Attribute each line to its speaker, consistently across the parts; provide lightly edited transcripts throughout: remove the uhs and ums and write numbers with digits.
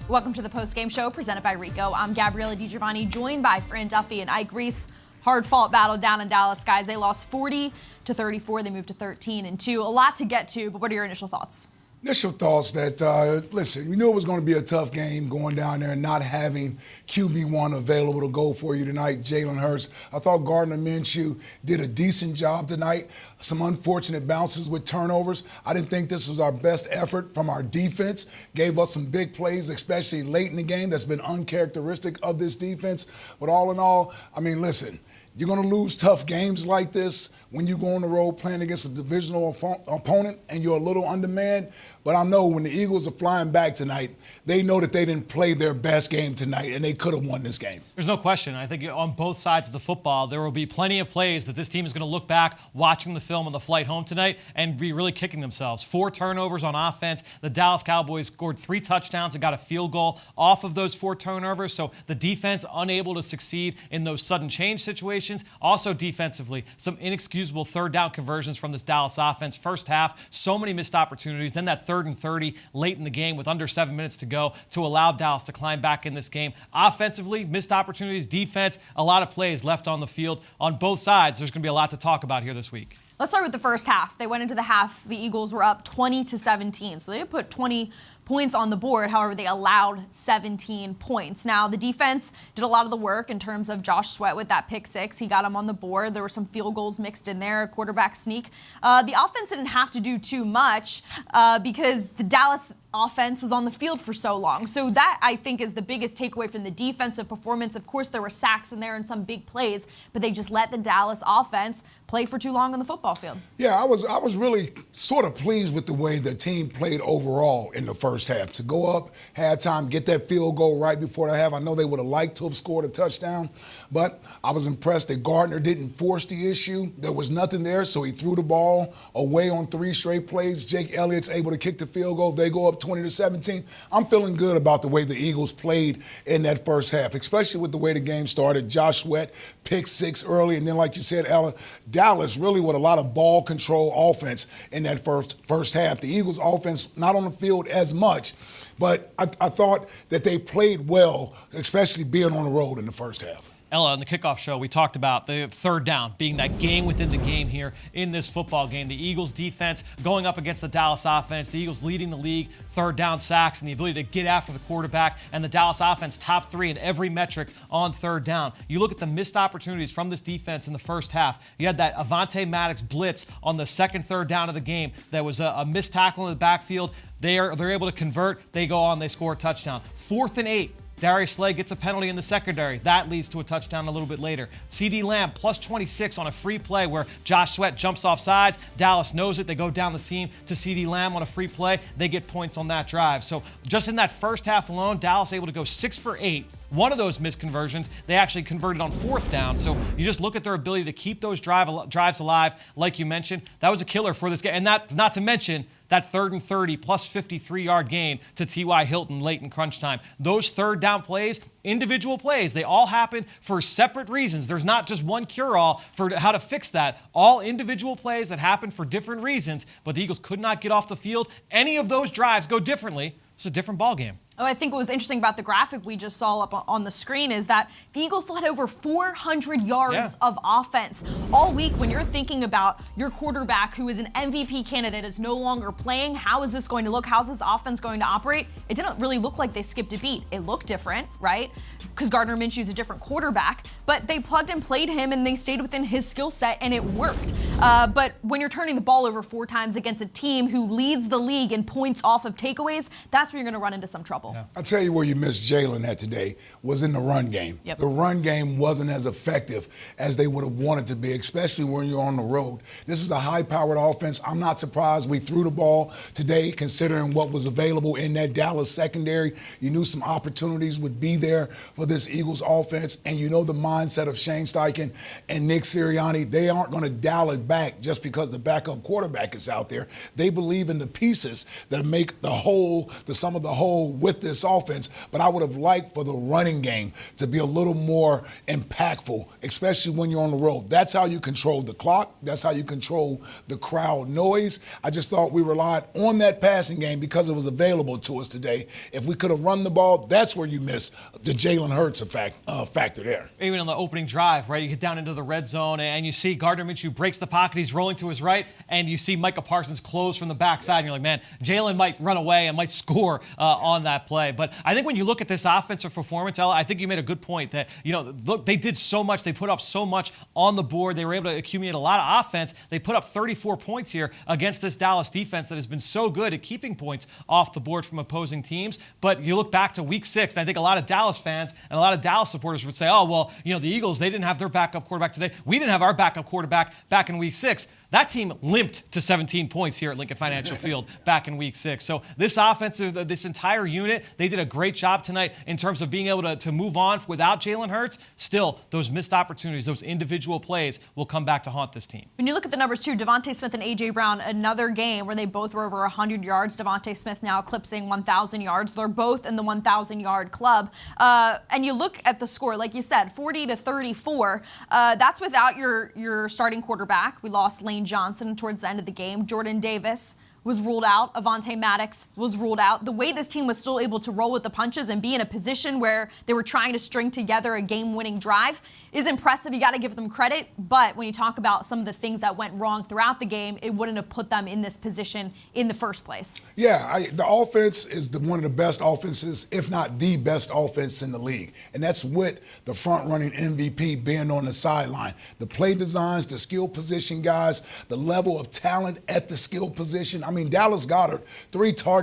Speaker 1: Welcome to the Postgame Show presented by Ricoh. I'm Gabriella DiGiovanni, joined by Fran Duffy and Ike Reese. Hard-fought battle down in Dallas, guys. They lost 40-34. They moved to 13-2. A lot to get to, but what are your initial thoughts?
Speaker 2: Initial thoughts that, listen, we knew it was going to be a tough game going down there and not having QB1 available to go for you tonight, Jalen Hurts. I thought Gardner Minshew did a decent job tonight. Some unfortunate bounces with turnovers. I didn't think this was our best effort from our defense. Gave us some big plays, especially late in the game. That's been uncharacteristic of this defense. But all in all, I mean, listen, you're going to lose tough games like this when you go on the road playing against a divisional opponent and you're a little undermanned. But I know when the Eagles are flying back tonight, they know that they didn't play their best game tonight, and they could have won this game.
Speaker 3: There's no question. I think on both sides of the football, there will be plenty of plays that this team is going to look back, watching the film on the flight home tonight, and be really kicking themselves. 4 turnovers on offense. The Dallas Cowboys scored 3 touchdowns and got a field goal off of those 4 turnovers. So the defense unable to succeed in those sudden change situations. Also defensively, some inexcusable third down conversions from this Dallas offense. First half, so many missed opportunities. Then that 3rd and 30 late in the game with under 7 minutes to go to allow Dallas to climb back in this game. Offensively, missed opportunities. Defense, a lot of plays left on the field. On both sides, there's going to be a lot to talk about here this week.
Speaker 1: Let's start with the first half. They went into the half. The Eagles were up 20-17. So they didn't put 20 points on the board. However, they allowed 17 points. Now, the defense did a lot of the work in terms of Josh Sweat with that pick 6. He got him on the board. There were some field goals mixed in there, a quarterback sneak. The offense didn't have to do too much because the Dallas offense was on the field for so long. So that, I think, is the biggest takeaway from the defensive performance. Of course, there were sacks in there and some big plays, but they just let the Dallas offense play for too long on the football field.
Speaker 2: Yeah, I was really sort of pleased with the way the team played overall in the first half. To go up, halftime, get that field goal right before the half. I know they would have liked to have scored a touchdown, but I was impressed that Gardner didn't force the issue. There was nothing there, so he threw the ball away on 3 straight plays. Jake Elliott's able to kick the field goal. They go up 20-17. I'm feeling good about the way the Eagles played in that first half, especially with the way the game started. Josh Sweat, pick 6 early, and then, like you said, Ella, Dallas really with a lot of ball control offense in that first half. The Eagles offense not on the field as much, but I thought that they played well, especially being on the road in the first half.
Speaker 3: Ella, on the kickoff show, we talked about the third down being that game within the game here in this football game. The Eagles defense going up against the Dallas offense. The Eagles leading the league, third down sacks, and the ability to get after the quarterback. And the Dallas offense top 3 in every metric on third down. You look at the missed opportunities from this defense in the first half. You had that Avonte Maddox blitz on the second third down of the game. That was a missed tackle in the backfield. They're able to convert. They go on. They score a touchdown. 4th and 8. Darius Slay gets a penalty in the secondary. That leads to a touchdown a little bit later. CeeDee Lamb plus 26 on a free play where Josh Sweat jumps off sides. Dallas knows it. They go down the seam to CeeDee Lamb on a free play. They get points on that drive. So just in that first half alone, Dallas able to go 6 for 8. One of those missed conversions, they actually converted on 4th down. So you just look at their ability to keep those drives alive, like you mentioned. That was a killer for this game. And that's not to mention that 3rd and 30 plus 53-yard gain to T.Y. Hilton late in crunch time. Those third down plays, individual plays, they all happen for separate reasons. There's not just one cure-all for how to fix that. All individual plays that happen for different reasons, but the Eagles could not get off the field. Any of those drives go differently. It's a different ballgame.
Speaker 1: Oh, I think what was interesting about the graphic we just saw up on the screen is that the Eagles still had over 400 yards of offense. All week, when you're thinking about your quarterback who is an MVP candidate is no longer playing, how is this going to look? How's this offense going to operate? It didn't really look like they skipped a beat. It looked different, right? Because Gardner Minshew is a different quarterback, but they plugged and played him and they stayed within his skill set and it worked. But when you're turning the ball over 4 times against a team who leads the league in points off of takeaways, that's where you're going to run into some trouble.
Speaker 2: Yeah. I'll tell you where you missed Jalen at today was in the run game.
Speaker 1: Yep.
Speaker 2: The run game wasn't as effective as they would have wanted to be, especially when you're on the road. This is a high-powered offense. I'm not surprised we threw the ball today, considering what was available in that Dallas secondary. You knew some opportunities would be there for this Eagles offense, and you know the mindset of Shane Steichen and Nick Sirianni. They aren't going to dial it back just because the backup quarterback is out there. They believe in the pieces that make the whole, the sum of the whole with with this offense, but I would have liked for the running game to be a little more impactful, especially when you're on the road. That's how you control the clock. That's how you control the crowd noise. I just thought we relied on that passing game because it was available to us today. If we could have run the ball, that's where you miss the Jalen Hurts factor there.
Speaker 3: Even on the opening drive, right, you get down into the red zone and you see Gardner Minshew breaks the pocket. He's rolling to his right, and you see Micah Parsons close from the backside. And you're like, man, Jalen might run away and might score on that play. But I think when you look at this offensive performance, Ella, I think you made a good point that, look, they did so much. They put up so much on the board. They were able to accumulate a lot of offense. They put up 34 points here against this Dallas defense that has been so good at keeping points off the board from opposing teams. But you look back to week 6, and I think a lot of Dallas fans and a lot of Dallas supporters would say, oh, well, the Eagles, they didn't have their backup quarterback today. We didn't have our backup quarterback back in week 6. That team limped to 17 points here at Lincoln Financial Field back in week 6. So this offense, this entire unit, they did a great job tonight in terms of being able to move on without Jalen Hurts. Still, those missed opportunities, those individual plays will come back to haunt this team.
Speaker 1: When you look at the numbers too, Devontae Smith and A.J. Brown, another game where they both were over 100 yards. Devontae Smith now eclipsing 1,000 yards. They're both in the 1,000-yard club. And you look at the score, like you said, 40-34. That's without your starting quarterback. We lost Lane Johnson towards the end of the game. Jordan Davis was ruled out. Avonte Maddox was ruled out. The way this team was still able to roll with the punches and be in a position where they were trying to string together a game-winning drive is impressive. You got to give them credit. But when you talk about some of the things that went wrong throughout the game, it wouldn't have put them in this position in the first place.
Speaker 2: Yeah, the offense is one of the best offenses, if not the best offense in the league. And that's with the front-running MVP being on the sideline. The play designs, the skill position guys, the level of talent at the skill position. I mean, Dallas Goedert,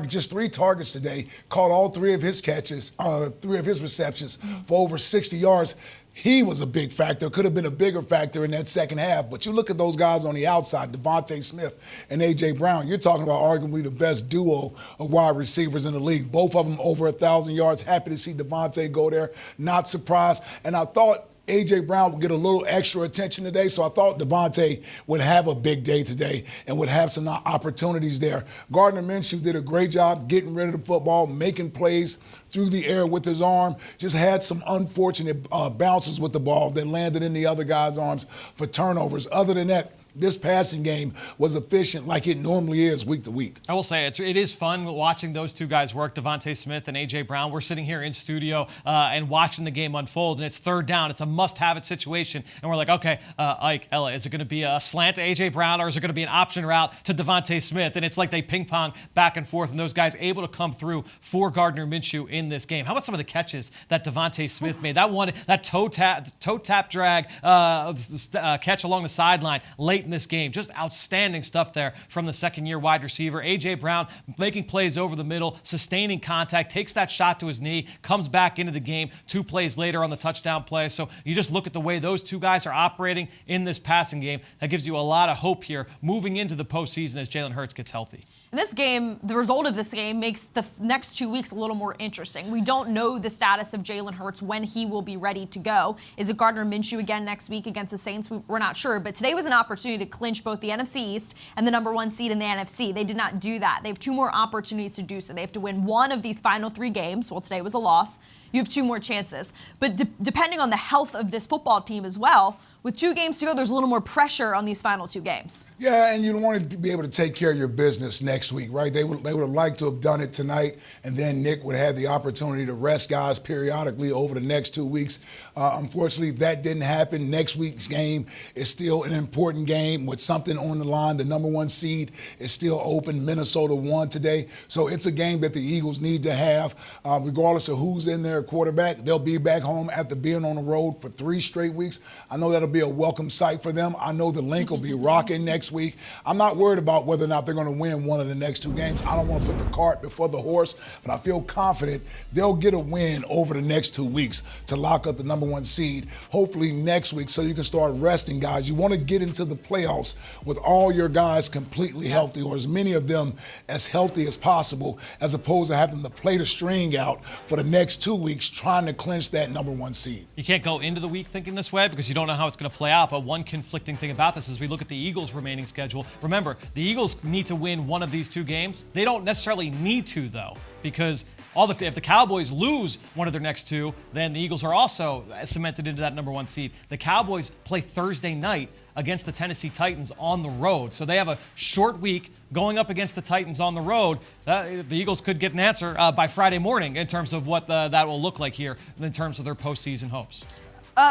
Speaker 2: just three targets today, caught all 3 of his catches, 3 of his receptions for over 60 yards. He was a big factor, could have been a bigger factor in that second half. But you look at those guys on the outside, Devontae Smith and A.J. Brown, you're talking about arguably the best duo of wide receivers in the league. Both of them over 1,000 yards. Happy to see Devontae go there. Not surprised. And I thought A.J. Brown would get a little extra attention today, so I thought Devontae would have a big day today and would have some opportunities there. Gardner Minshew did a great job getting rid of the football, making plays through the air with his arm. Just had some unfortunate bounces with the ball that landed in the other guy's arms for turnovers. Other than that, this passing game was efficient like it normally is week to week.
Speaker 3: I will say it is fun watching those two guys work, Devontae Smith and A.J. Brown. We're sitting here in studio and watching the game unfold, and it's third down. It's a must-have-it situation, and we're like, okay, Ike, Ella, is it going to be a slant to A.J. Brown, or is it going to be an option route to Devontae Smith? And it's like they ping-pong back and forth, and those guys able to come through for Gardner Minshew in this game. How about some of the catches that Devontae Smith made? That toe tap drag catch along the sideline late in this game. Just outstanding stuff there from the second-year wide receiver. A.J. Brown making plays over the middle, sustaining contact, takes that shot to his knee, comes back into the game 2 plays later on the touchdown play. So you just look at the way those two guys are operating in this passing game. That gives you a lot of hope here moving into the postseason as Jalen Hurts gets healthy.
Speaker 1: And this game, the result of this game makes the next 2 weeks a little more interesting. We don't know the status of Jalen Hurts, when he will be ready to go. Is it Gardner Minshew again next week against the Saints? We're not sure. But today was an opportunity to clinch both the NFC East and the #1 seed in the NFC. They did not do that. They have 2 more opportunities to do so. They have to win 1 of these final 3 games. Well, today was a loss. You have 2 more chances. But depending on the health of this football team as well, with 2 games to go, there's a little more pressure on these final 2 games.
Speaker 2: Yeah, and you want to be able to take care of your business next week, right? They would have liked to have done it tonight, and then Nick would have the opportunity to rest guys periodically over the next 2 weeks. Unfortunately, that didn't happen. Next week's game is still an important game with something on the line. The #1 seed is still open. Minnesota won today. So it's a game that the Eagles need to have, regardless of who's in their quarterback. They'll be back home after being on the road for 3 straight weeks. I know that'll be a welcome sight for them. I know the link will be rocking next week. I'm not worried about whether or not they're going to win one of the next 2 games. I don't want to put the cart before the horse, but I feel confident they'll get a win over the next 2 weeks to lock up the #1 seed, hopefully next week, so you can start resting guys. You want to get into the playoffs with all your guys completely healthy, or as many of them as healthy as possible, as opposed to having to play the string out for the next 2 weeks trying to clinch that #1 seed.
Speaker 3: You can't go into the week thinking this way because you don't know how it's going to play out, but one conflicting thing about this is we look at the Eagles' remaining schedule. Remember, the Eagles need to win one of these two games. They don't necessarily need to, though, because if the Cowboys lose one of their next two, then the Eagles are also cemented into that number 1 seed. The Cowboys play Thursday night against the Tennessee Titans on the road. So they have a short week going up against the Titans on the road. The Eagles could get an answer by Friday morning in terms of what that will look like here in terms of their postseason hopes.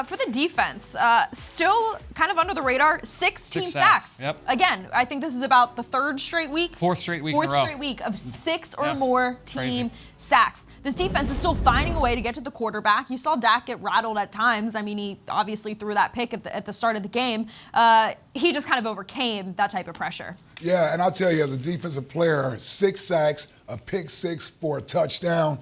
Speaker 1: For the defense, still kind of under the radar, 16
Speaker 3: sacks. Yep.
Speaker 1: Again, I think this is about the third straight week.
Speaker 3: Fourth straight week
Speaker 1: of 6 or more team sacks. This defense is still finding a way to get to the quarterback. You saw Dak get rattled at times. I mean, he obviously threw that pick at the start of the game. He just kind of overcame that type of pressure.
Speaker 2: Yeah, and I'll tell you, as a defensive player, 6 sacks, a pick 6 for a touchdown,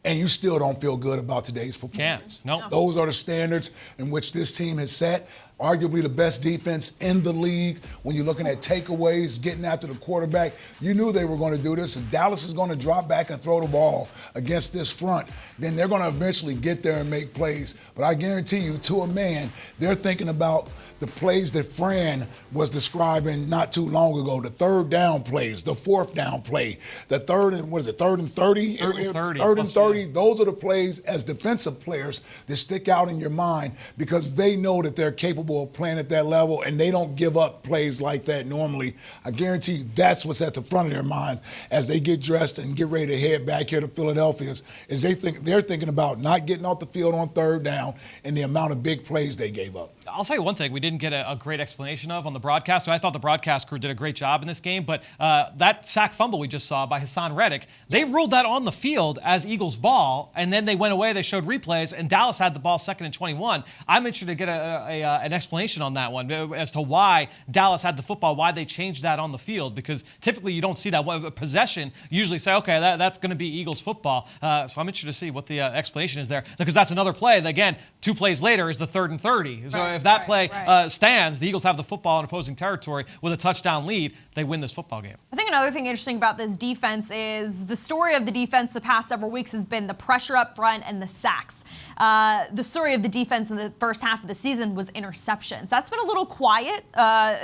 Speaker 2: and you still don't feel good about today's performance.
Speaker 3: Nope.
Speaker 2: Those are the standards in which this team has set. Arguably the best defense in the league. When you're looking at takeaways, getting after the quarterback, you knew they were going to do this. If Dallas is going to drop back and throw the ball against this front, then they're going to eventually get there and make plays. But I guarantee you, to a man, they're thinking about the plays that Fran was describing not too long ago, the third down plays, the fourth down play, the third and 30?
Speaker 3: Third and 30.
Speaker 2: Third and 30. Those are the plays as defensive players that stick out in your mind because they know that they're capable of playing at that level and they don't give up plays like that normally. I guarantee you that's what's at the front of their mind as they get dressed and get ready to head back here to Philadelphia is they're thinking about not getting off the field on third down and the amount of big plays they gave up.
Speaker 3: I'll tell you one thing we didn't get a great explanation of on the broadcast. So I thought the broadcast crew did a great job in this game, but that sack fumble we just saw by Hassan Reddick, they ruled that on the field as Eagles ball, and then they went away, they showed replays, and Dallas had the ball 2nd and 21. I'm interested to get an explanation on that one as to why Dallas had the football, why they changed that on the field, because typically you don't see that. Possession, usually say, okay, that's going to be Eagles football. So I'm interested to see what the explanation is there, because that's another play that, again, 2 plays later is the 3rd and 30. So if that play stands, the Eagles have the football in opposing territory with a touchdown lead, they win this football game.
Speaker 1: I think another thing interesting about this defense is the story of the defense the past several weeks has been the pressure up front and the sacks. The story of the defense in the first half of the season was interceptions. That's been a little quiet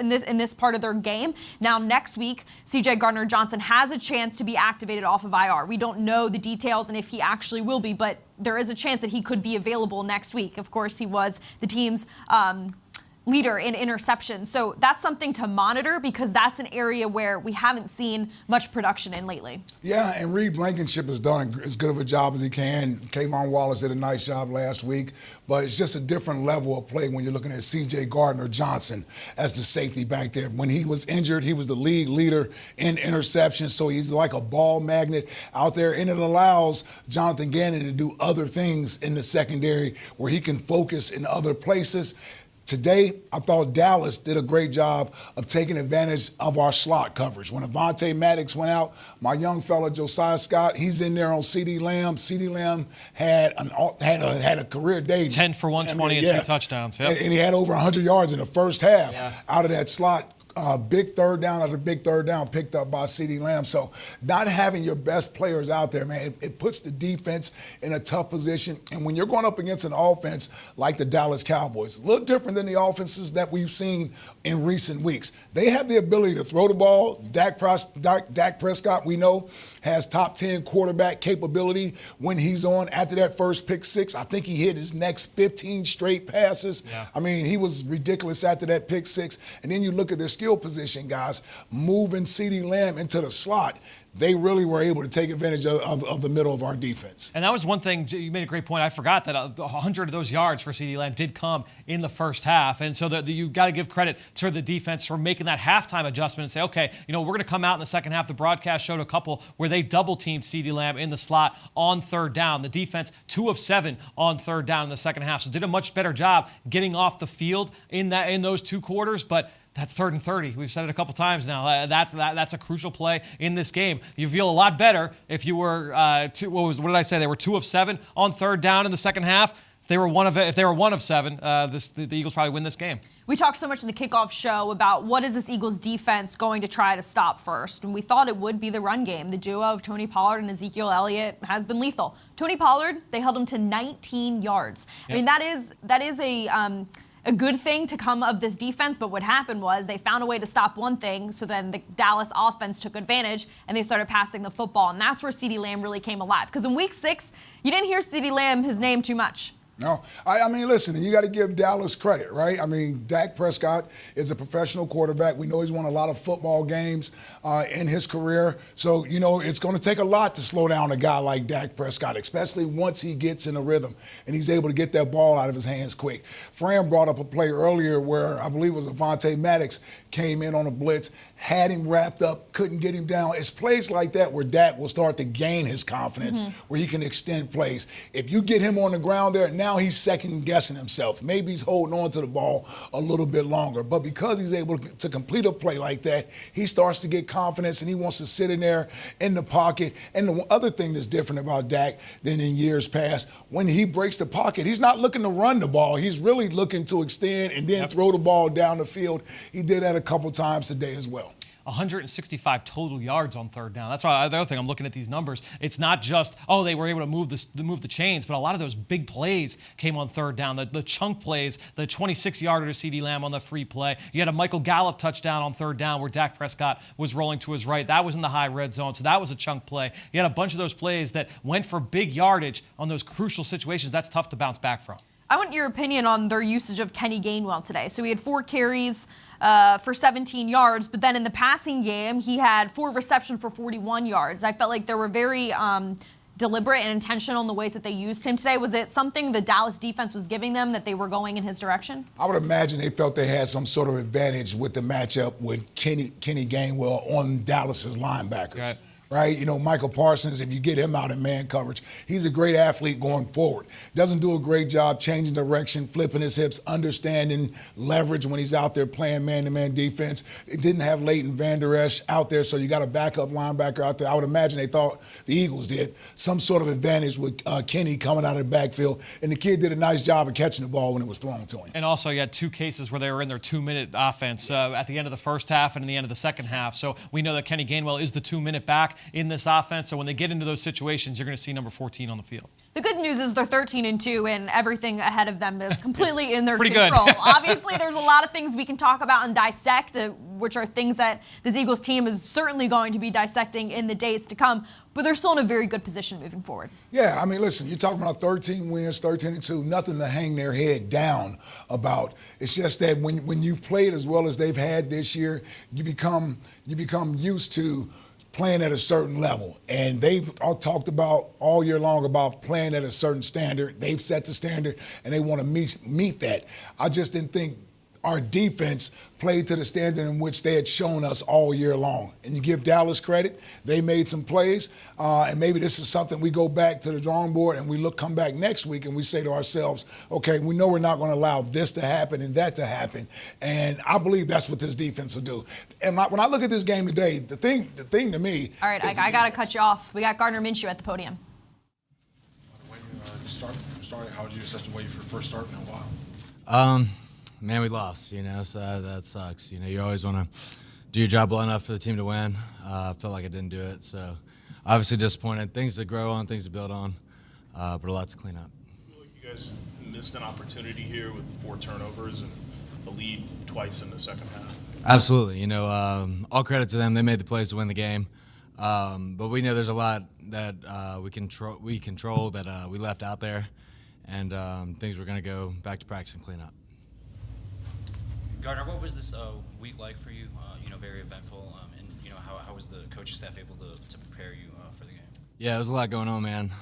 Speaker 1: in this part of their game. Now next week, C.J. Gardner-Johnson has a chance to be activated off of IR. We don't know the details and if he actually will be, but there is a chance that he could be available next week. Of course, he was the team's leader in interceptions. So that's something to monitor because that's an area where we haven't seen much production in lately.
Speaker 2: Yeah, and Reed Blankenship has done as good of a job as he can. Kayvon Wallace did a nice job last week, but it's just a different level of play when you're looking at C.J. Gardner-Johnson as the safety back there. When he was injured, he was the league leader in interceptions, so he's like a ball magnet out there, and it allows Jonathan Gannon to do other things in the secondary where he can focus in other places. Today, I thought Dallas did a great job of taking advantage of our slot coverage. When Avonte Maddox went out, my young fella Josiah Scott, he's in there on CeeDee Lamb. CeeDee Lamb had a career day.
Speaker 3: 10 for 120 and 2 touchdowns. Yep.
Speaker 2: And he had over 100 yards in the first half out of that slot. Big third down after big third down picked up by CeeDee Lamb. So not having your best players out there, man, it puts the defense in a tough position. And when you're going up against an offense like the Dallas Cowboys, a little different than the offenses that we've seen in recent weeks. They have the ability to throw the ball. Dak Prescott, we know, has top 10 quarterback capability when he's on. After that first pick 6, I think he hit his next 15 straight passes. Yeah. I mean, he was ridiculous after that pick 6. And then you look at their skill position, guys, moving CeeDee Lamb into the slot. They really were able to take advantage of the middle of our defense.
Speaker 3: And that was one thing, you made a great point. I forgot that 100 of those yards for CeeDee Lamb did come in the first half. And so you got to give credit to the defense for making that halftime adjustment and say, okay, we're going to come out in the second half. The broadcast showed a couple where they double-teamed CeeDee Lamb in the slot on third down. The defense, 2 of 7 on third down in the second half. So did a much better job getting off the field in those 2 quarters. But that's 3rd and 30. We've said it a couple times now. That's a crucial play in this game. You feel a lot better if you were what did I say? They were 2 of 7 on third down in the second half. If they were 1 of 7, the Eagles probably win this game.
Speaker 1: We talked so much in the kickoff show about what is this Eagles defense going to try to stop first, and we thought it would be the run game. The duo of Tony Pollard and Ezekiel Elliott has been lethal. Tony Pollard, they held him to 19 yards. Yep. I mean, that is a a good thing to come of this defense, but what happened was they found a way to stop one thing, so then the Dallas offense took advantage, and they started passing the football, and that's where CeeDee Lamb really came alive. Because in Week 6, you didn't hear CeeDee Lamb, his name, too much.
Speaker 2: No, I mean, listen, you got to give Dallas credit, right? I mean, Dak Prescott is a professional quarterback. We know he's won a lot of football games in his career. So, you know, it's going to take a lot to slow down a guy like Dak Prescott, especially once he gets in a rhythm and he's able to get that ball out of his hands quick. Fran brought up a play earlier where I believe it was Avonte Maddox came in on a blitz, had him wrapped up, couldn't get him down. It's plays like that where Dak will start to gain his confidence, where he can extend plays. If you get him on the ground there, now he's second-guessing himself. Maybe he's holding on to the ball a little bit longer. But because he's able to complete a play like that, he starts to get confidence, and he wants to sit in there in the pocket. And the other thing that's different about Dak than in years past, when he breaks the pocket, he's not looking to run the ball. He's really looking to extend and then throw the ball down the field. He did that a couple times today as well.
Speaker 3: 165 total yards on third down. That's why the other thing I'm looking at these numbers. It's not just, oh, they were able to move the chains, but a lot of those big plays came on third down. The chunk plays, the 26-yarder to CeeDee Lamb on the free play. You had a Michael Gallup touchdown on third down where Dak Prescott was rolling to his right. That was in the high red zone, so that was a chunk play. You had a bunch of those plays that went for big yardage on those crucial situations. That's tough to bounce back from.
Speaker 1: I want your opinion on their usage of Kenny Gainwell today. So he had 4 carries for 17 yards, but then in the passing game, he had 4 receptions for 41 yards. I felt like they were very deliberate and intentional in the ways that they used him today. Was it something the Dallas defense was giving them that they were going in his direction?
Speaker 2: I would imagine they felt they had some sort of advantage with the matchup with Kenny Gainwell on Dallas's linebackers. Right? You know, Michael Parsons, if you get him out in man coverage, he's a great athlete going forward. Doesn't do a great job changing direction, flipping his hips, understanding leverage when he's out there playing man-to-man defense. It didn't have Leighton Vander Esch out there, so you got a backup linebacker out there. I would imagine they thought the Eagles did some sort of advantage with Kenny coming out of the backfield, and the kid did a nice job of catching the ball when it was thrown to him.
Speaker 3: And also, you had 2 cases where they were in their 2-minute offense at the end of the first half and in the end of the second half. So we know that Kenny Gainwell is the 2-minute back in this offense. So when they get into those situations, you're going to see number 14 on the field.
Speaker 1: The good news is they're 13-2, and everything ahead of them is completely in their
Speaker 3: Pretty
Speaker 1: control.
Speaker 3: good.
Speaker 1: Obviously, there's a lot of things we can talk about and dissect, which are things that this Eagles team is certainly going to be dissecting in the days to come. But they're still in a very good position moving forward.
Speaker 2: Yeah, I mean, listen, you're talking about 13 wins, 13-2, nothing to hang their head down about. It's just that when you've played as well as they've had this year, you become used to playing at a certain level. And they've all talked about all year long about playing at a certain standard. They've set the standard, and they want to meet that. I just didn't think our defense played to the standard in which they had shown us all year long. And you give Dallas credit, they made some plays, and maybe this is something we go back to the drawing board and we come back next week and we say to ourselves, okay, we know we're not going to allow this to happen and that to happen. And I believe that's what this defense will do. And when I look at this game today, the thing to me.
Speaker 1: All right, I got to cut you off. We got Gardner Minshew at the podium.
Speaker 4: When you started, how would you assess the way for your first start in a while?
Speaker 5: Man, we lost, so that sucks. You always want to do your job well enough for the team to win. I felt like I didn't do it, so obviously disappointed. Things to grow on, things to build on, but a lot to clean up.
Speaker 6: I feel like you guys missed an opportunity here with 4 turnovers and the lead twice in the second half.
Speaker 5: Absolutely. All credit to them. They made the plays to win the game, but we know there's a lot that we control that we left out there, and things we're going to go back to practice and clean up.
Speaker 7: Gardner, what was this week like for you? Very eventful, and how was the coaching staff able to prepare you for the game?
Speaker 5: Yeah, there was a lot going on, man.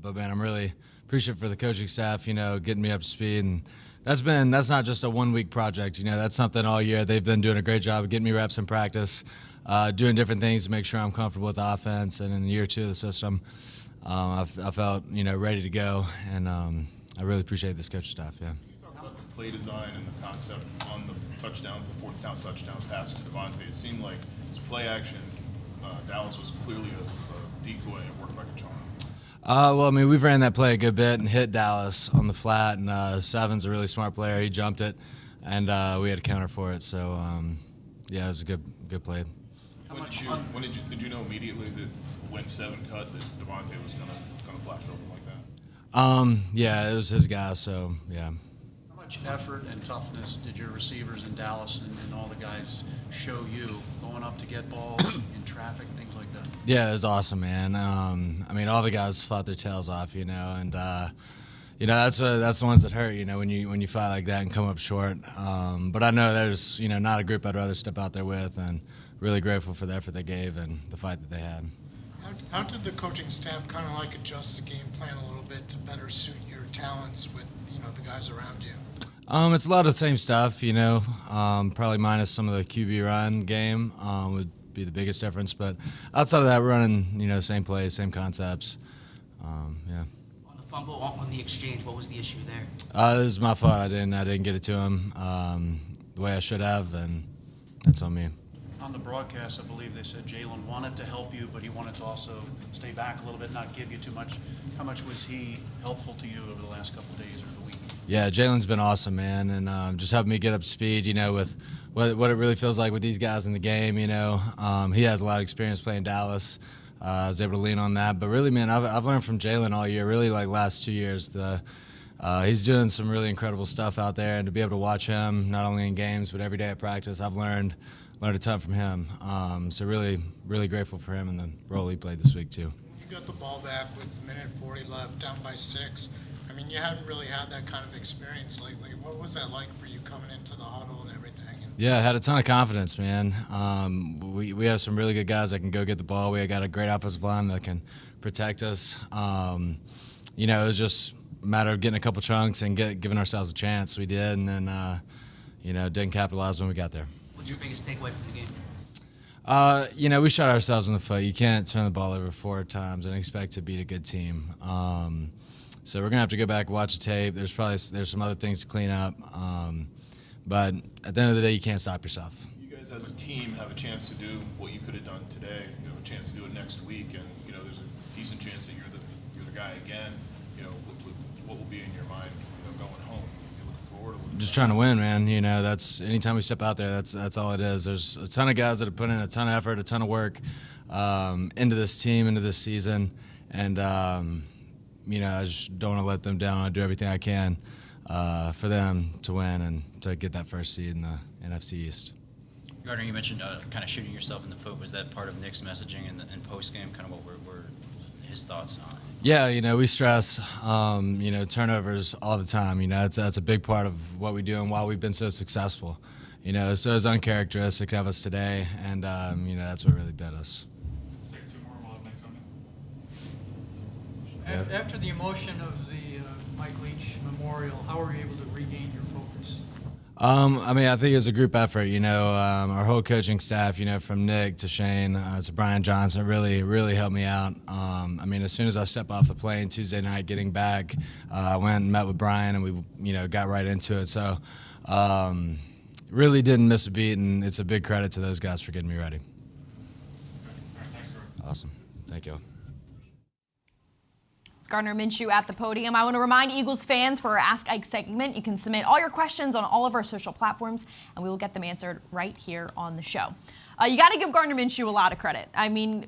Speaker 5: But man, I'm really appreciative for the coaching staff, getting me up to speed, and that's not just a 1-week project. That's something all year. They've been doing a great job of getting me reps in practice, doing different things to make sure I'm comfortable with the offense. And in year 2 of the system, I felt ready to go, and I really appreciate this coaching staff. Yeah.
Speaker 6: Play design and the concept on the touchdown, the 4th down touchdown pass to Devontae. It seemed like it's play action. Dallas was clearly a decoy and worked like a charm.
Speaker 5: We've ran that play a good bit and hit Dallas on the flat, and Seven's a really smart player. He jumped it, and we had a counter for it. So, it was a good play.
Speaker 6: Did you know immediately that when 7 cut that Devontae was gonna flash open like that?
Speaker 5: Yeah, it was his guy. So yeah.
Speaker 4: How
Speaker 8: much effort and toughness did your receivers in Dallas and all the guys show you going up to get balls in traffic, things like that?
Speaker 5: Yeah, it was awesome, man. I mean, all the guys fought their tails off, and that's the ones that hurt, when you fight like that and come up short. But I know there's not a group I'd rather step out there with, and really grateful for the effort they gave and the fight that they had.
Speaker 9: How did the coaching staff kind of adjust the game plan a little bit to better suit your talents with the guys around you?
Speaker 5: It's a lot of the same stuff, probably minus some of the QB run game would be the biggest difference. But outside of that, we're running same plays, same concepts. Yeah.
Speaker 10: On the fumble, on the exchange, what was the issue there?
Speaker 5: It was my fault. I didn't get it to him the way I should have, and that's on me.
Speaker 8: On the broadcast, I believe they said Jalen wanted to help you, but he wanted to also stay back a little bit, not give you too much. How much was he helpful to you over the last couple of days or the week?
Speaker 5: Yeah, Jalen's been awesome, man, and just helping me get up to speed, with what it really feels like with these guys in the game. He has a lot of experience playing Dallas. I was able to lean on that, but really, man, I've learned from Jalen all year. Really, last 2 years, he's doing some really incredible stuff out there, and to be able to watch him not only in games but every day at practice, I've learned a ton from him. So really, really grateful for him and the role he played this week too.
Speaker 9: You got the ball back with a minute 40 left, down by 6. I mean, you hadn't really had that kind of experience lately. What was that like for you coming into the huddle and everything?
Speaker 5: Yeah, I had a ton of confidence, man. We have some really good guys that can go get the ball. We got a great offensive line that can protect us. It was just a matter of getting a couple chunks and giving ourselves a chance. We did, and then didn't capitalize when we got there.
Speaker 10: What's your biggest takeaway from the game?
Speaker 5: We shot ourselves in the foot. You can't turn the ball over 4 times and expect to beat a good team. So we're gonna have to go back and watch the tape. There's some other things to clean up. But at the end of the day, you can't stop yourself.
Speaker 6: You guys as a team have a chance to do what you could have done today. You have a chance to do it next week, and there's a decent chance that you're the guy again. What will be in your mind, going home? You look forward to
Speaker 5: just trying to win, man. That's anytime we step out there, that's all it is. There's a ton of guys that have put in a ton of effort, a ton of work into this team, into this season, and I just don't want to let them down. I do everything I can for them to win and to get that first seed in the NFC East.
Speaker 7: Gardner, you mentioned kind of shooting yourself in the foot. Was that part of Nick's messaging in post-game? Kind of what were his thoughts on it?
Speaker 5: Yeah, we stress, turnovers all the time. That's a big part of what we do and why we've been so successful. So it's uncharacteristic of us today, and, that's what really bit us.
Speaker 11: After the emotion of the Mike Leach Memorial, how were you able to regain your focus?
Speaker 5: I think it was a group effort. Our whole coaching staff, from Nick to Shane to Brian Johnson, really helped me out. As soon as I stepped off the plane Tuesday night, getting back, I went and met with Brian, and we, got right into it. So, really didn't miss a beat, and it's a big credit to those guys for getting me ready. Awesome. Thank you.
Speaker 1: Gardner Minshew at the podium. I want to remind Eagles fans for our Ask Ike segment, you can submit all your questions on all of our social platforms, and we will get them answered right here on the show. You got to give Gardner Minshew a lot of credit.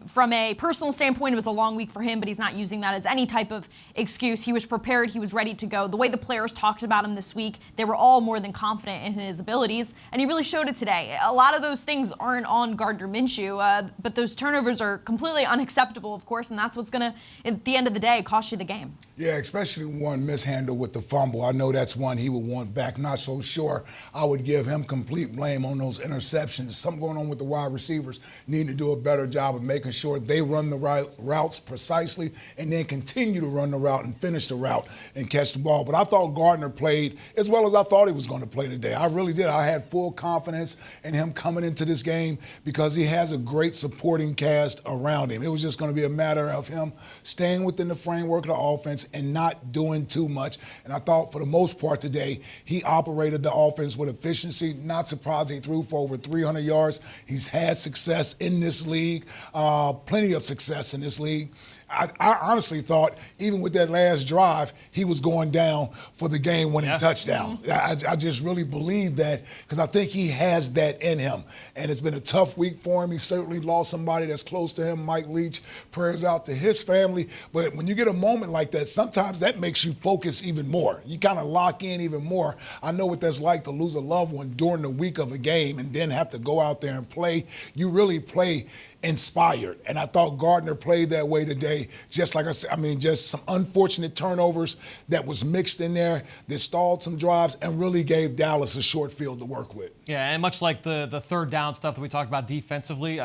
Speaker 1: From a personal standpoint, it was a long week for him, but he's not using that as any type of excuse. He was prepared. He was ready to go. The way the players talked about him this week, they were all more than confident in his abilities, and he really showed it today. A lot of those things aren't on Gardner Minshew, but those turnovers are completely unacceptable, of course, and that's what's going to, at the end of the day, cost you the game.
Speaker 2: Yeah, especially one mishandle with the fumble. I know that's one he would want back. Not so sure I would give him complete blame on those interceptions. Something going on with the wide receivers need to do a better job of making sure they run the right routes precisely and then continue to run the route and finish the route and catch the ball. But I thought Gardner played as well as I thought he was going to play today. I really did. I had full confidence in him coming into this game because he has a great supporting cast around him. It was just going to be a matter of him staying within the framework of the offense and not doing too much. And I thought for the most part today, he operated the offense with efficiency. Not surprising he threw for over 300 yards. He's had success in this league, plenty of success in this league. I honestly thought, even with that last drive, he was going down for the game-winning touchdown. I just really believe that because I think he has that in him. And it's been a tough week for him. He certainly lost somebody that's close to him, Mike Leach. Prayers out to his family. But when you get a moment like that, sometimes that makes you focus even more. You kind of lock in even more. I know what that's like to lose a loved one during the week of a game and then have to go out there and play. You really play inspired. And I thought Gardner played that way today. Just like I said, just some unfortunate turnovers that was mixed in there that stalled some drives and really gave Dallas a short field to work with.
Speaker 3: Yeah, and much like the third down stuff that we talked about defensively,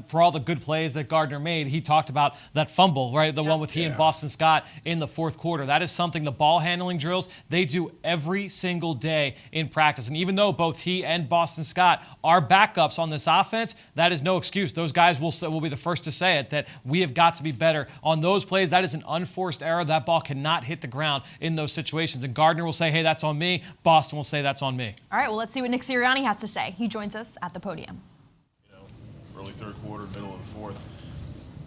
Speaker 3: for all the good plays that Gardner made, he talked about that fumble, right? The one with he and Boston Scott in the fourth quarter. That is something the ball handling drills, they do every single day in practice. And even though both he and Boston Scott are backups on this offense, that is no excuse. Those guys will be the first to say it, that we have got to be better on those plays. That is an unforced error. That ball cannot hit the ground in those situations. And Gardner will say, hey, that's on me. Boston will say that's on me.
Speaker 1: All right, well, let's see what Nick Sirianni has to say. He joins us at the podium.
Speaker 6: Early third quarter, middle of the fourth,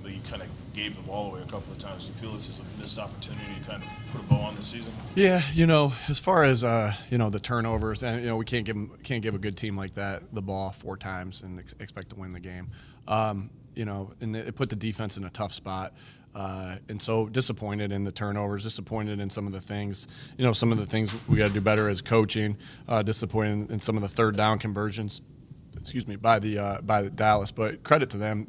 Speaker 6: but you kind of gave the ball away a couple of times. Do you feel this is a missed opportunity to kind of put a bow on the season?
Speaker 12: Yeah, as far as the turnovers, and we can't give a good team like that the ball 4 times and expect to win the game. And it put the defense in a tough spot. And so disappointed in the turnovers, disappointed in some of the things, some of the things we got to do better as coaching, disappointed in some of the third down conversions, by the Dallas, but credit to them.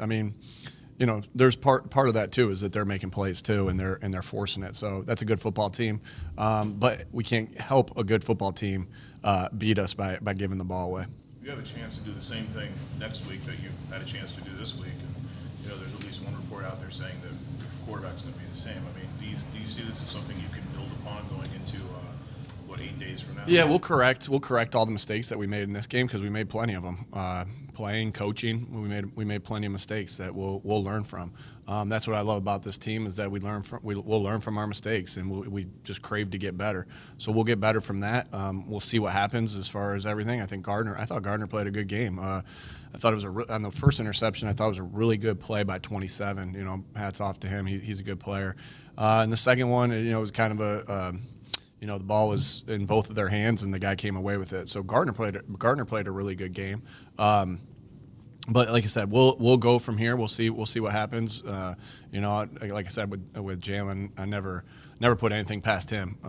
Speaker 12: There's part of that too, is that they're making plays too, and they're forcing it. So that's a good football team. But we can't help a good football team beat us by giving the ball away.
Speaker 6: You have a chance to do the same thing next week that you had a chance to do this week. And, there's at least one report out there saying that the quarterback's going to be the same. Do you see this as something you can build upon going into 8 days from now?
Speaker 12: Yeah, we'll correct all the mistakes that we made in this game, because we made plenty of them. Playing, coaching, we made plenty of mistakes that we'll learn from. That's what I love about this team, is that we'll learn from our mistakes, and we just crave to get better. So we'll get better from that. We'll see what happens as far as everything. I thought Gardner played a good game. I thought it was on the first interception, I thought it was a really good play by 27. Hats off to him. He's a good player. And the second one, it was kind of the ball was in both of their hands, and the guy came away with it. So Gardner played a really good game. But like I said, we'll go from here. We'll see what happens. Like I said with Jalen, I never put anything past him.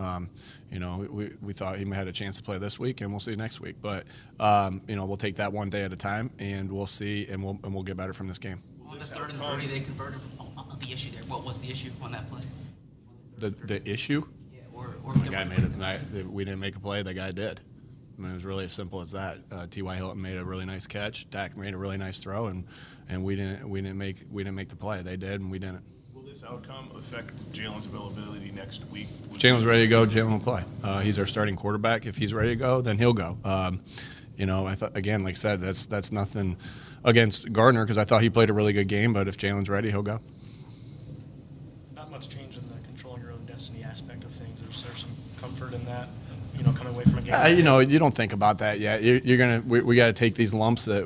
Speaker 12: We thought he had a chance to play this week, and we'll see next week. But we'll take that one day at a time, and we'll see, and we'll get better from this game.
Speaker 10: On the 3rd and 30, they converted. The issue there. What was the issue on that play?
Speaker 12: The issue?
Speaker 10: Yeah, or
Speaker 12: the guy made it. We didn't make a play. The guy did. It was really as simple as that. T.Y. Hilton made a really nice catch. Dak made a really nice throw, and we didn't make the play. They did, and we didn't.
Speaker 6: Will this outcome affect Jalen's availability next week?
Speaker 12: If Jalen's ready to go, Jalen will play. He's our starting quarterback. If he's ready to go, then he'll go. I thought, again, like I said, that's nothing against Gardner, because I thought he played a really good game. But if Jalen's ready, he'll go.
Speaker 13: Not much change in the controlling your own destiny aspect of things. Is there some comfort in that? Coming away from a game.
Speaker 12: You don't think about that yet. We got to take these lumps that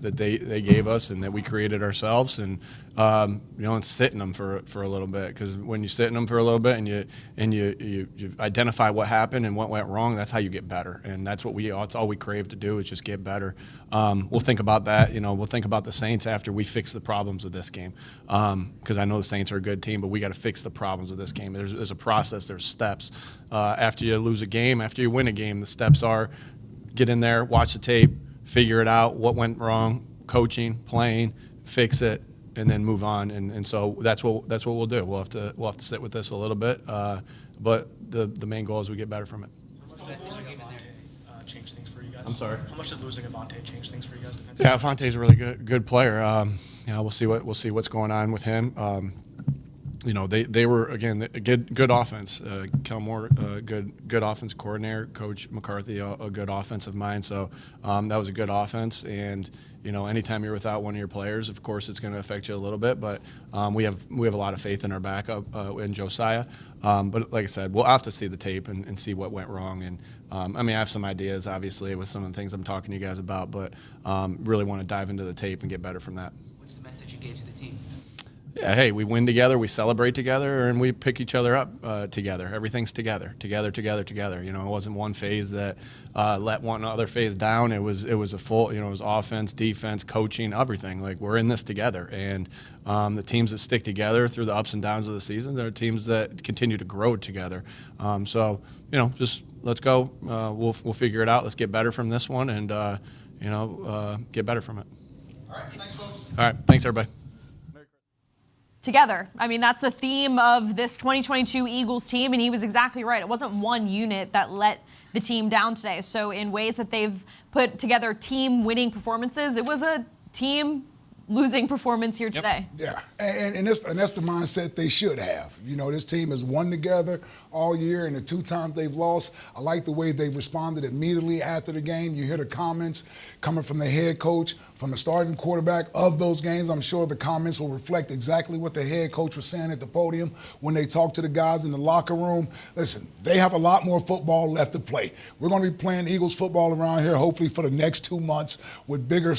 Speaker 12: that they gave us and that we created ourselves, and and sit in them for a little bit. Because when you sit in them for a little bit and you identify what happened and what went wrong, that's how you get better. And that's all we crave to do, is just get better. We'll think about that. We'll think about the Saints after we fix the problems of this game. Because I know the Saints are a good team, but we got to fix the problems of this game. There's a process. There's steps. After you lose a game, after you win a game, the steps are get in there, watch the tape, figure it out, what went wrong, coaching, playing, fix it, and then move on. And so that's what we'll do. We'll have to sit with this a little bit, but the main goal is we get better from it.
Speaker 13: Change things for you guys?
Speaker 12: I'm sorry.
Speaker 13: How much did losing Avonte change things for you guys defensively?
Speaker 12: Yeah, Avante's a really good player. We'll see what's going on with him. They were, again, a good offense. Kelmore, good offensive coordinator. Coach McCarthy, a good offensive mind. So that was a good offense. And anytime you're without one of your players, of course, it's going to affect you a little bit. But we have a lot of faith in our backup in Josiah. But like I said, we'll have to see the tape and see what went wrong. And I have some ideas, obviously, with some of the things I'm talking to you guys about. But really want to dive into the tape and get better from that.
Speaker 10: What's the message you gave to the team?
Speaker 12: Yeah, hey, we win together, we celebrate together, and we pick each other up together. Everything's together. You know, it wasn't one phase that let one other phase down. It was a full, you know, it was offense, defense, coaching, everything. Like, we're in this together. And the teams that stick together through the ups and downs of the season are teams that continue to grow together. So, you know, just let's go. We'll figure it out. Let's get better from this one and, you know, get better from it.
Speaker 4: All right, thanks, folks.
Speaker 12: All right, thanks, everybody.
Speaker 1: Together. I mean, that's the theme of this 2022 Eagles team, and he was exactly right. It wasn't one unit that let the team down today. So in ways that they've put together team-winning performances, it was a team losing performance here today.
Speaker 2: Yeah, and that's the mindset they should have. You know, this team has won together all year, and the 2 times they've lost, I like the way they responded immediately after the game. You hear the comments coming from the head coach, from the starting quarterback of those games. I'm sure the comments will reflect exactly what the head coach was saying at the podium when they talked to the guys in the locker room. Listen, they have a lot more football left to play. We're going to be playing Eagles football around here, hopefully for the next 2 months with bigger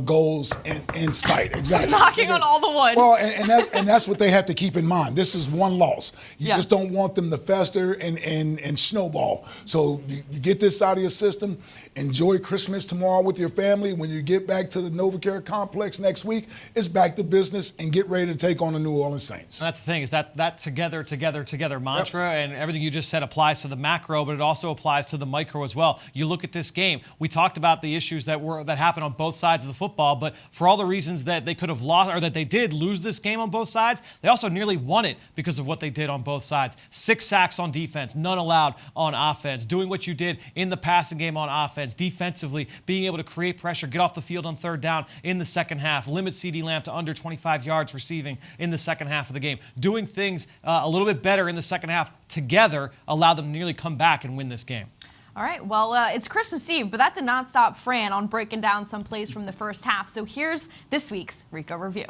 Speaker 2: goals in sight. Exactly.
Speaker 1: Knocking on all the wood.
Speaker 2: Well, and that's what they have to keep in mind. This is one loss. You just don't want them to fester and snowball. So you get this out of your system. Enjoy Christmas tomorrow with your family. When you get back to the NovaCare complex next week, it's back to business and get ready to take on the New Orleans Saints.
Speaker 3: And that's the thing, is that together mantra, and everything you just said applies to the macro, but it also applies to the micro as well. You look at this game, we talked about the issues that happened on both sides of the football, but for all the reasons that they could have lost, or that they did lose this game on both sides, they also nearly won it because of what they did on both sides. 6 sacks on defense, none allowed on offense. Doing what you did in the passing game on offense, defensively, being able to create pressure, get off the field on 3rd down in the second half, limit CeeDee Lamb to under 25 yards receiving in the second half of the game. Doing things a little bit better in the second half together allowed them to nearly come back and win this game.
Speaker 1: All right, well, it's Christmas Eve, but that did not stop Fran on breaking down some plays from the first half. So here's this week's Ricoh Review.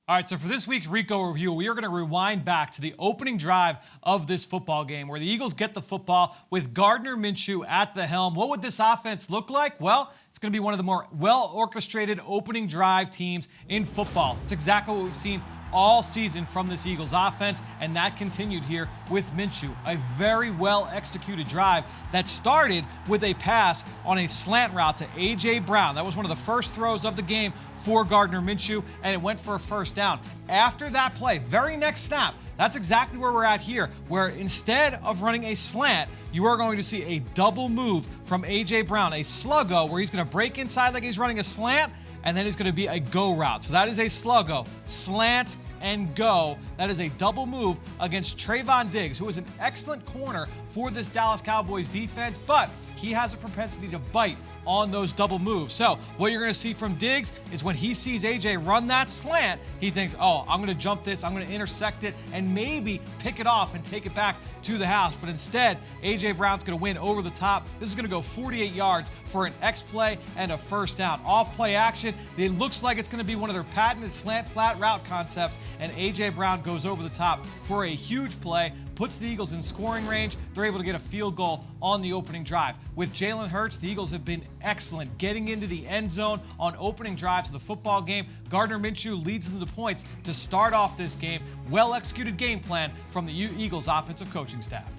Speaker 3: All right, so for this week's Ricoh Review, we are going to rewind back to the opening drive of this football game where the Eagles get the football with Gardner Minshew at the helm. What would this offense look like? Well, it's going to be one of the more well-orchestrated opening drive teams in football. It's exactly what we've seen all season from this Eagles offense, and that continued here with Minshew. A very well-executed drive that started with a pass on a slant route to A.J. Brown. That was one of the first throws of the game for Gardner Minshew, and it went for a first down. After that play, very next snap, that's exactly where we're at here, where instead of running a slant, you are going to see a double move from A.J. Brown, a sluggo, where he's going to break inside like he's running a slant, and then it's going to be a go route. So that is a sluggo, slant and go. That is a double move against Trayvon Diggs, who is an excellent corner for this Dallas Cowboys defense, but he has a propensity to bite on those double moves. So what you're going to see from Diggs is when he sees AJ run that slant, he thinks, oh, I'm going to jump this, I'm going to intersect it, and maybe pick it off and take it back to the house. But instead, AJ Brown's going to win over the top. This is going to go 48 yards for an X play and a first down. Off play action, it looks like it's going to be one of their patented slant flat route concepts, and AJ Brown goes over the top for a huge play, puts the Eagles in scoring range. They're able to get a field goal on the opening drive. With Jalen Hurts, the Eagles have been excellent getting into the end zone on opening drives of the football game. Gardner Minshew leads them to points to start off this game. Well-executed game plan from the Eagles offensive coaching staff.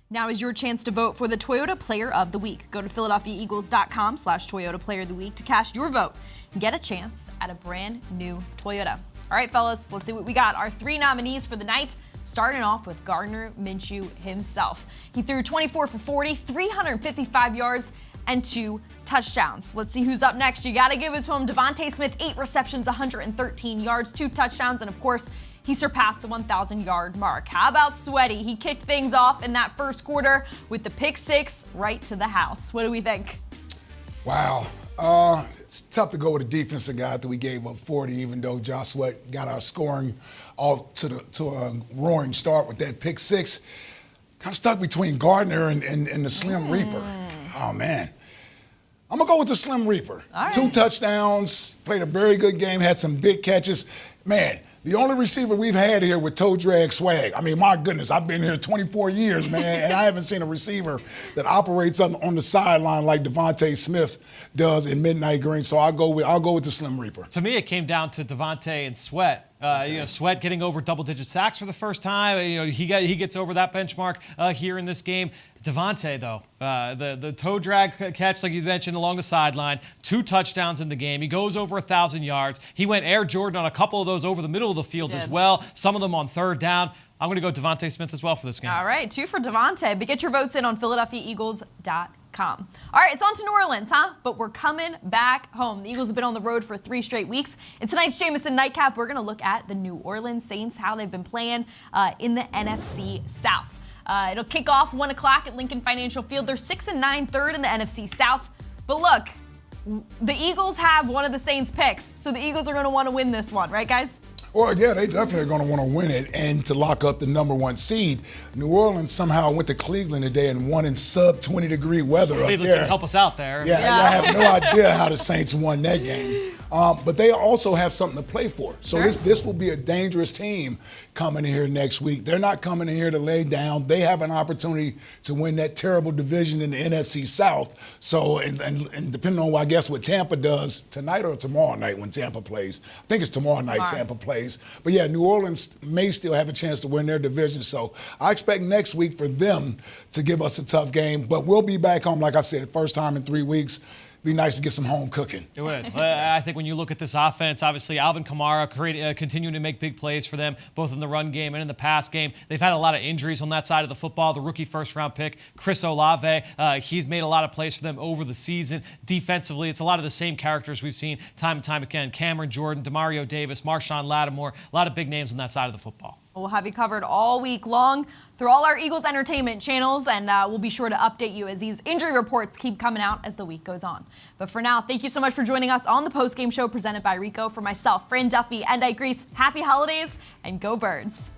Speaker 1: Now is your chance to vote for the Toyota Player of the Week. Go to PhiladelphiaEagles.com/Toyota Player of the Week to cast your vote and get a chance at a brand new Toyota. All right, fellas, let's see what we got. Our 3 nominees for the night, starting off with Gardner Minshew himself. He threw 24 for 40, 355 yards, and 2 touchdowns. Let's see who's up next. You got to give it to him. Devontae Smith, 8 receptions, 113 yards, 2 touchdowns, and of course, he surpassed the 1,000-yard mark. How about Sweaty? He kicked things off in that first quarter with the pick 6 right to the house. What do we think?
Speaker 2: Wow. It's tough to go with a defensive guy after we gave up 40, even though Josh Sweat got our scoring off to a roaring start with that pick 6. Kind of stuck between Gardner and the Slim Reaper. Oh, man. I'm going to go with the Slim Reaper.
Speaker 1: All right.
Speaker 2: 2 touchdowns, played a very good game, had some big catches. Man, The only receiver we've had here with toe drag swag. I mean, my goodness, I've been here 24 years, man, and I haven't seen a receiver that operates on the sideline like Devontae Smith does in Midnight Green. So I'll go with the Slim Reaper.
Speaker 3: To me, it came down to Devontae and Sweat. Sweat getting over double-digit sacks for the first time. He gets over that benchmark here in this game. Devontae, though, the toe drag catch, like you mentioned, along the sideline, 2 touchdowns in the game. He goes over 1,000 yards. He went Air Jordan on a couple of those over the middle of the field as well. Some of them on third down. I'm going to go Devontae Smith as well for this game.
Speaker 1: All right, 2 for Devontae. But get your votes in on PhiladelphiaEagles.com. All right, it's on to New Orleans, huh? But we're coming back home. The Eagles have been on the road for 3 straight weeks. In tonight's Jameson Nightcap, we're going to look at the New Orleans Saints, how they've been playing in the NFC South. It'll kick off 1 o'clock at Lincoln Financial Field. They're 6-9 third in the NFC South. But look, the Eagles have one of the Saints' picks, so the Eagles are going to want to win this one, right, guys?
Speaker 2: Well, yeah, they definitely are going to want to win it and to lock up the number 1 seed. New Orleans somehow went to Cleveland today and won in sub-20-degree weather up
Speaker 3: Cleveland
Speaker 2: there.
Speaker 3: can help us out there.
Speaker 2: Yeah, I have no idea how the Saints won that game. But they also have something to play for. So this will be a dangerous team coming in here next week. They're not coming in here to lay down. They have an opportunity to win that terrible division in the NFC South. So, and depending on, I guess, what Tampa does tonight or tomorrow night when Tampa plays. I think it's tomorrow night Tampa plays. But yeah, New Orleans may still have a chance to win their division. So I expect next week for them to give us a tough game. But we'll be back home, like I said, first time in 3 weeks. Be nice to get some home cooking.
Speaker 3: It would. I think when you look at this offense, obviously Alvin Kamara continuing to make big plays for them, both in the run game and in the pass game. They've had a lot of injuries on that side of the football. The rookie first-round pick, Chris Olave, he's made a lot of plays for them over the season. Defensively, it's a lot of the same characters we've seen time and time again. Cameron Jordan, Demario Davis, Marshawn Lattimore, a lot of big names on that side of the football.
Speaker 1: We'll have you covered all week long through all our Eagles entertainment channels, and we'll be sure to update you as these injury reports keep coming out as the week goes on. But for now, thank you so much for joining us on the Postgame Show presented by Ricoh. For myself, Fran Duffy, and Ike Reese, happy holidays and go Birds.